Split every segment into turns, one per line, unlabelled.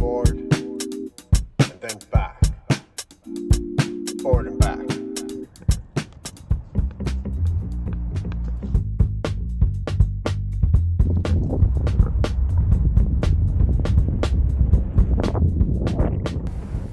forward, and then back, forward and back.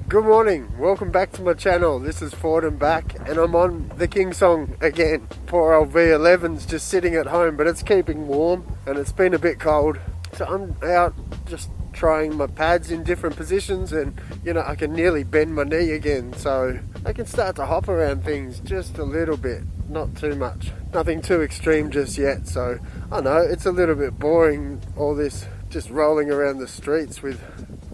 Good morning, welcome back to my channel. This is Forward and Back, and I'm on the KINGSONG again. Poor old V11's just sitting at home, but it's keeping warm and it's been a bit cold. So I'm out just trying my pads in different positions, and you know, I can nearly bend my knee again, so I can start to hop around things just a little bit, not too much. Nothing too extreme just yet, so I know it's a little bit boring, all this just rolling around the streets with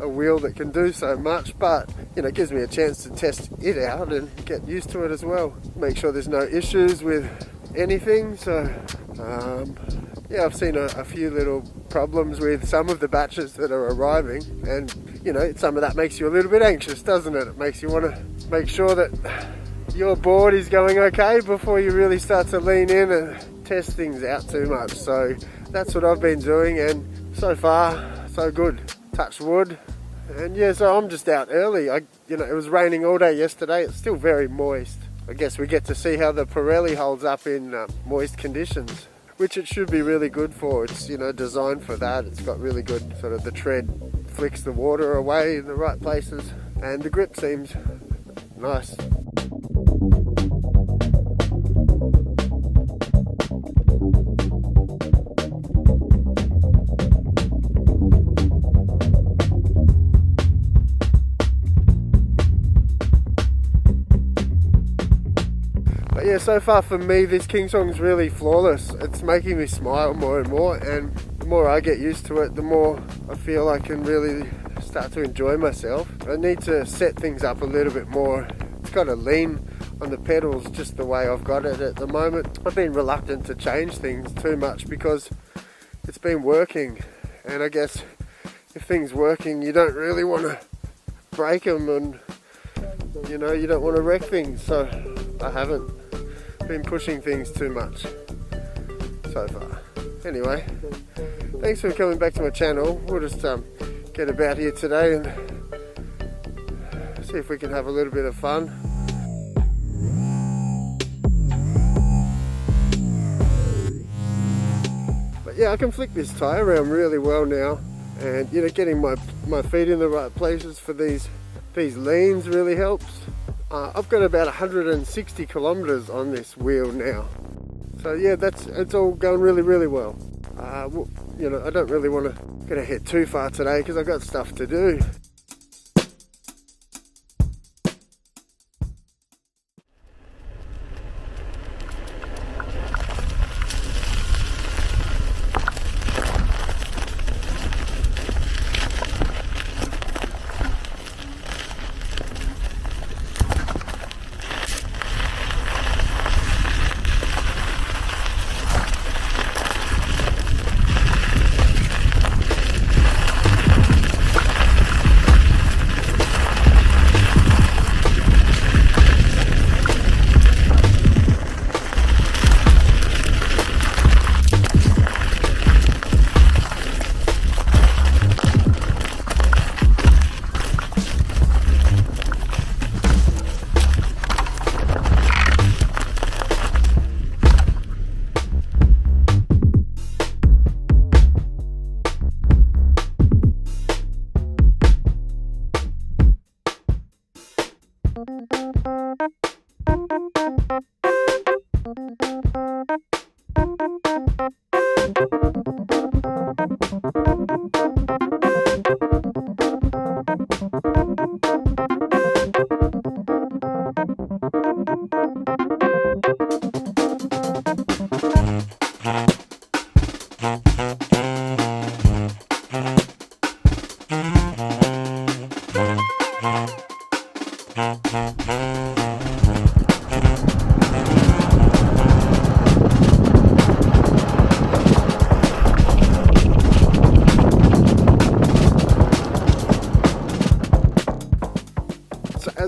a wheel that can do so much, but you know, it gives me a chance to test it out and get used to it as well. Make sure there's no issues with anything. So yeah, I've seen a few little problems with some of the batches that are arriving, and you know, some of that makes you a little bit anxious, doesn't it? It makes you want to make sure that your board is going okay before you really start to lean in and test things out too much. So that's what I've been doing, and so far so good. Touch wood. And yeah, so I'm just out early. You know, it was raining all day yesterday. It's still very moist. I guess we get to see how the PIRELLI holds up in moist conditions, which it should be really good for. It's, you know, designed for that. It's got really good sort of, the tread flicks the water away in the right places, and the grip seems nice. But yeah, so far for me, this KINGSONG's really flawless. It's making me smile more and more, and the more I get used to it, the more I feel I can really start to enjoy myself. I need to set things up a little bit more. It's got to lean on the pedals just the way I've got it at the moment. I've been reluctant to change things too much because it's been working, and I guess if things working, you don't really want to break them, and you know, you don't want to wreck things. So I haven't been pushing things too much so far. Anyway, thanks for coming back to my channel. We'll just get about here today and see if we can have a little bit of fun. But yeah, I can flick this tyre around really well now, and you know, getting my feet in the right places for these leans really helps. I've got about 160 kilometers on this wheel now, so yeah, it's all going really well. You know, I don't really want to get ahead too far today because I've got stuff to do.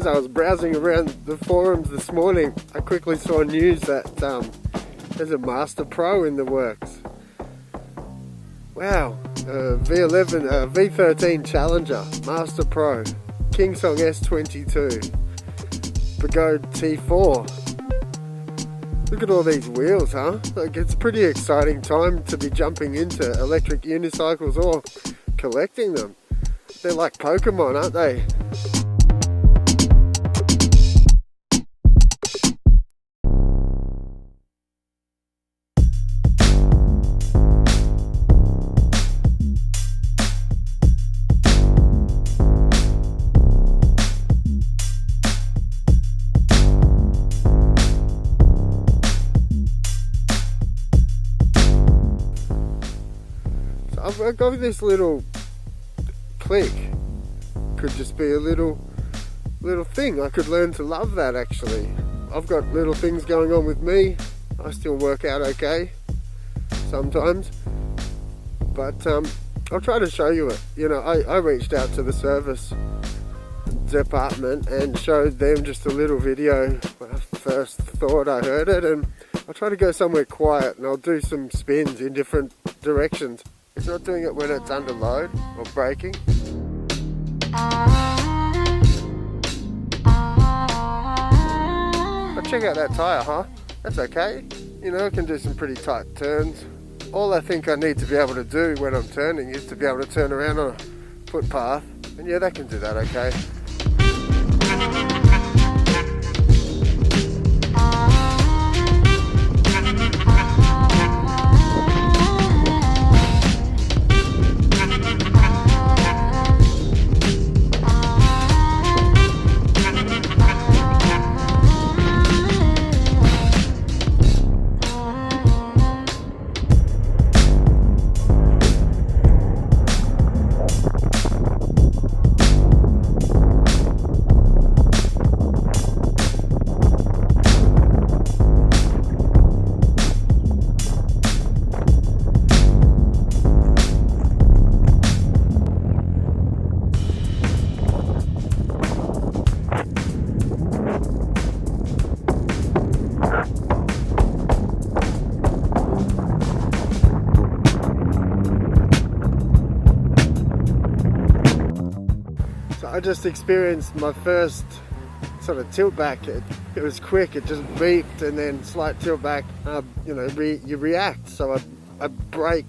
as I was browsing around the forums this morning, I quickly saw news that there's a Master Pro in the works. Wow, V11, V13 Challenger, Master Pro, KINGSONG S22, Pagode T4. Look at all these wheels, huh? Like, it's a pretty exciting time to be jumping into electric unicycles or collecting them. They're like Pokemon, aren't they? I've got this little click. Could just be a little thing. I could learn to love that actually. I've got little things going on with me. I still work out okay sometimes, but I'll try to show you it. You know, I reached out to the service department and showed them just a little video when I first thought I heard it, and I'll try to go somewhere quiet and I'll do some spins in different directions. It's not doing it when it's under load or braking. But check out that tyre, huh? That's okay. You know, I can do some pretty tight turns. All I think I need to be able to do when I'm turning is to be able to turn around on a footpath. And yeah, that can do that okay. I just experienced my first sort of tilt back. It was quick, it just beeped and then slight tilt back. You know, you react. So I broke.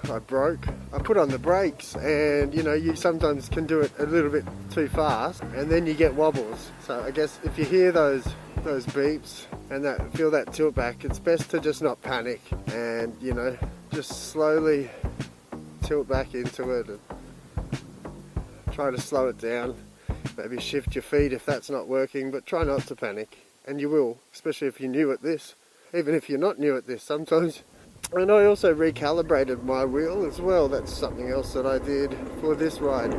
I put on the brakes, and you know, you sometimes can do it a little bit too fast and then you get wobbles. So I guess if you hear those beeps and feel that tilt back, it's best to just not panic and, you know, just slowly tilt back into it and try to slow it down. Maybe shift your feet if that's not working, but try not to panic, and you will, especially if you're new at this. Even if you're not new at this sometimes. And I also recalibrated my wheel as well. That's something else that I did for this ride.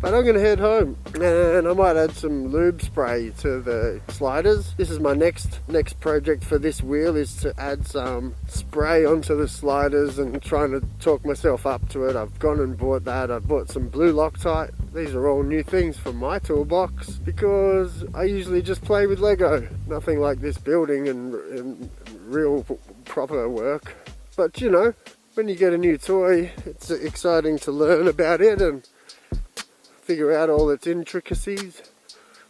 But I'm going to head home, and I might add some lube spray to the sliders. This is my next project for this wheel, is to add some spray onto the sliders and trying to talk myself up to it. I've gone and bought that. I've bought some blue Loctite. These are all new things from my toolbox because I usually just play with Lego. Nothing like this building and real proper work. But you know, when you get a new toy, it's exciting to learn about it and figure out all its intricacies.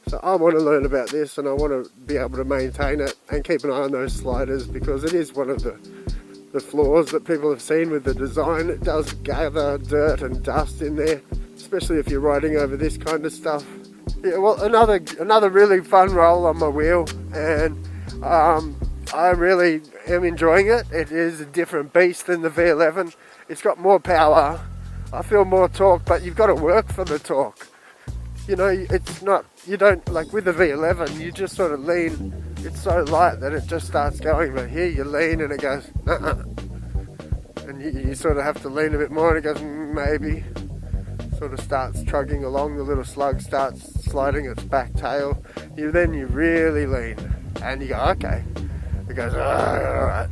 So I want to learn about this, and I want to be able to maintain it and keep an eye on those sliders, because it is one of the flaws that people have seen with the design. It does gather dirt and dust in there, especially if you're riding over this kind of stuff. Yeah, well, another really fun roll on my wheel, and I really am enjoying it. It is a different beast than the V11. It's got more power. I feel more torque, but you've got to work for the torque. You know, it's not, you don't, like with the V11, you just sort of lean. It's so light that it just starts going, but here you lean and it goes, and you sort of have to lean a bit more and it goes, maybe. Sort of starts trudging along, the little slug starts sliding its back tail. Then you really lean and you go, okay. It goes, alright.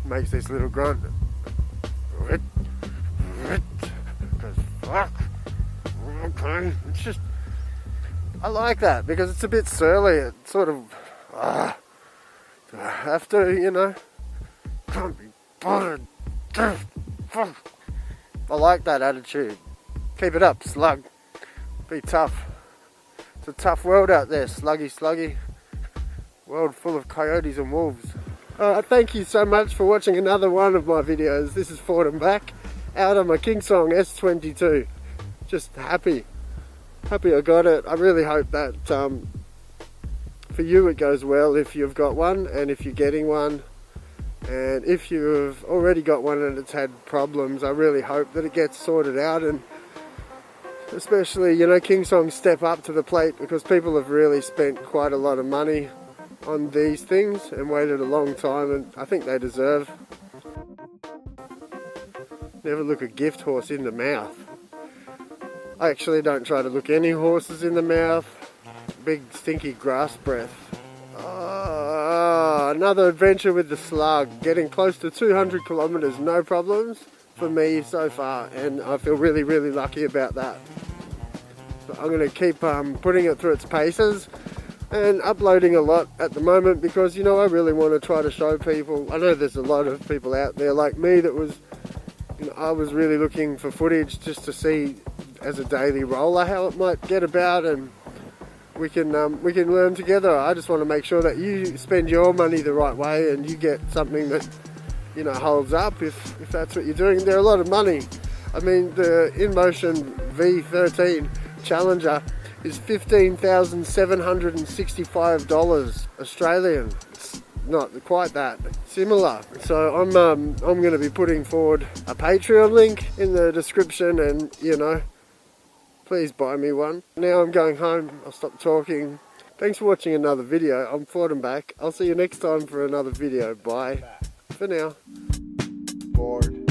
Makes this little grunt. Goes, fuck. Okay. It's just, I like that because it's a bit surly. It's sort of, do I have to, you know? Can't be bothered. Fuck. I like that attitude. Keep it up, slug. Be tough. It's a tough world out there, sluggy. World full of coyotes and wolves. Thank you so much for watching another one of my videos. This is Ford and back, out on my KINGSONG S22. Just happy I got it. I really hope that for you it goes well if you've got one, and if you're getting one, and if you've already got one and it's had problems, I really hope that it gets sorted out, and especially, you know, KINGSONG step up to the plate, because people have really spent quite a lot of money on these things and waited a long time, and I think they deserve. Never look a gift horse in the mouth. I actually don't try to look any horses in the mouth. Big stinky grass breath. Another adventure with the SLUG. Getting close to 200 kilometers, no problems for me so far, and I feel really lucky about that. So I'm going to keep putting it through its paces and uploading a lot at the moment, because, you know, I really want to try to show people. I know there's a lot of people out there like me that was, you know, I was really looking for footage just to see as a daily roller how it might get about, and we can learn together. I just want to make sure that you spend your money the right way and you get something that, you know, holds up if that's what you're doing. They're a lot of money. I mean, the InMotion V13 Challenger is $15,765 Australian. It's not quite that, similar. So I'm going to be putting forward a Patreon link in the description, and, you know, please buy me one. Now I'm going home. I'll stop talking. Thanks for watching another video. I'm Ford and back. I'll see you next time for another video. Bye for now. Ford.